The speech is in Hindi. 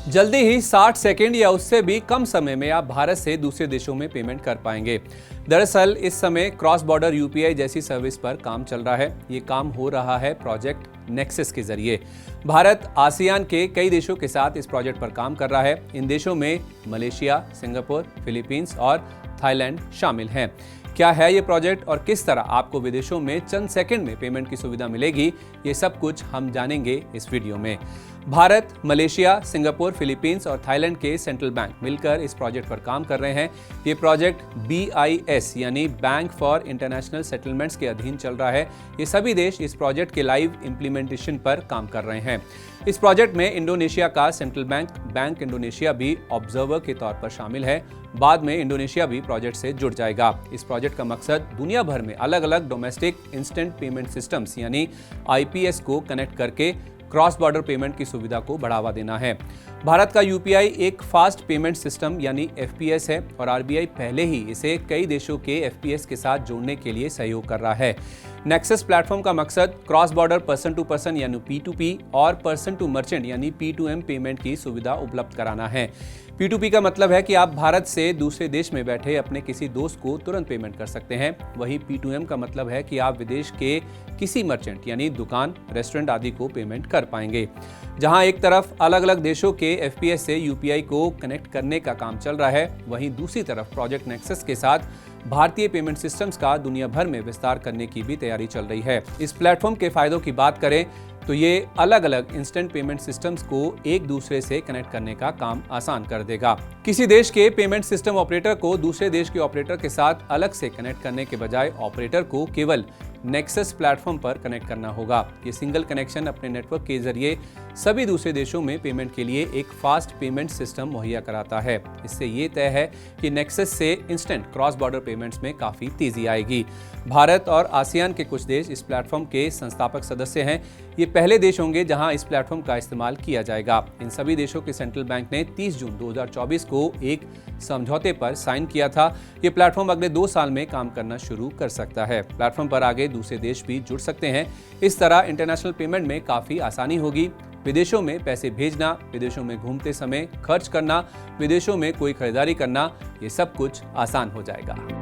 जल्दी ही 60 सेकेंड या उससे भी कम समय में आप भारत से दूसरे देशों में पेमेंट कर पाएंगे। दरअसल इस समय क्रॉस बॉर्डर यूपीआई जैसी सर्विस पर काम चल रहा है। ये काम हो रहा है प्रोजेक्ट नेक्सस के जरिए। भारत आसियान के कई देशों के साथ इस प्रोजेक्ट पर काम कर रहा है। इन देशों में मलेशिया, सिंगापुर, फिलीपींस और थाईलैंड शामिल हैं। क्या है ये प्रोजेक्ट और किस तरह आपको विदेशों में चंद सेकंड में पेमेंट की सुविधा मिलेगी, ये सब कुछ हम जानेंगे इस वीडियो में। भारत, मलेशिया, सिंगापुर, फिलीपींस और थाईलैंड के सेंट्रल बैंक मिलकर इस प्रोजेक्ट पर काम कर रहे हैं। ये प्रोजेक्ट BIS यानी बैंक फॉर इंटरनेशनल सेटलमेंट्स के अधीन चल रहा है। ये सभी देश इस प्रोजेक्ट के लाइव इंप्लीमेंटेशन पर काम कर रहे हैं। इस प्रोजेक्ट में इंडोनेशिया का सेंट्रल बैंक इंडोनेशिया भी ऑब्जर्वर के तौर पर शामिल है। बाद में इंडोनेशिया भी प्रोजेक्ट से जुड़ जाएगा। इस प्रोजेक्ट का मकसद दुनिया भर में अलग अलग डोमेस्टिक इंस्टेंट पेमेंट सिस्टम्स यानी IPS को कनेक्ट करके क्रॉस बॉर्डर पेमेंट की सुविधा को बढ़ावा देना है। भारत का UPI एक फास्ट पेमेंट सिस्टम यानी FPS है और RBI पहले ही इसे कई देशों के FPS के साथ जोड़ने के लिए सहयोग कर रहा है। नेक्सस प्लेटफॉर्म का मकसद cross border person to person यानी P2P और पर्सन टू मर्चेंट यानी P2M पेमेंट की सुविधा उपलब्ध कराना है। P2P का मतलब है कि आप भारत से दूसरे देश में बैठे अपने किसी दोस्त को तुरंत पेमेंट कर सकते हैं। वहीं P2M का मतलब है कि आप विदेश के किसी मर्चेंट यानी दुकान, रेस्टोरेंट आदि को पेमेंट कर पाएंगे। जहां एक तरफ अलग अलग देशों के FPS से UPI को कनेक्ट करने का काम चल रहा है, वहीं दूसरी तरफ प्रोजेक्ट नेक्सस के साथ भारतीय पेमेंट सिस्टम्स का दुनिया भर में विस्तार करने की भी तैयारी चल रही है। इस प्लेटफॉर्म के फायदों की बात करें तो ये अलग अलग इंस्टेंट पेमेंट सिस्टम्स को एक दूसरे से कनेक्ट करने का काम आसान कर देगा। किसी देश के पेमेंट सिस्टम ऑपरेटर को दूसरे देश के ऑपरेटर के साथ अलग से कनेक्ट करने के बजाय ऑपरेटर को केवल नेक्सस प्लेटफॉर्म पर कनेक्ट करना होगा। ये सिंगल कनेक्शन अपने नेटवर्क के जरिए सभी दूसरे देशों में पेमेंट के लिए एक फास्ट पेमेंट सिस्टम मुहैया कराता है। इससे ये तय है कि नेक्सस से इंस्टेंट क्रॉस बॉर्डर पेमेंट्स में काफ़ी तेजी आएगी। भारत और आसियान के कुछ देश इस प्लेटफॉर्म के संस्थापक सदस्य हैं। ये पहले देश होंगे जहां इस प्लेटफॉर्म का इस्तेमाल किया जाएगा। इन सभी देशों के सेंट्रल बैंक ने 30 जून 2024 को एक समझौते पर साइन किया था। ये प्लेटफॉर्म अगले 2 साल में काम करना शुरू कर सकता है। प्लेटफॉर्म पर आगे दूसरे देश भी जुड़ सकते हैं। इस तरह इंटरनेशनल पेमेंट में काफ़ी आसानी होगी। विदेशों में पैसे भेजना, विदेशों में घूमते समय खर्च करना, विदेशों में कोई खरीदारी करना, ये सब कुछ आसान हो जाएगा।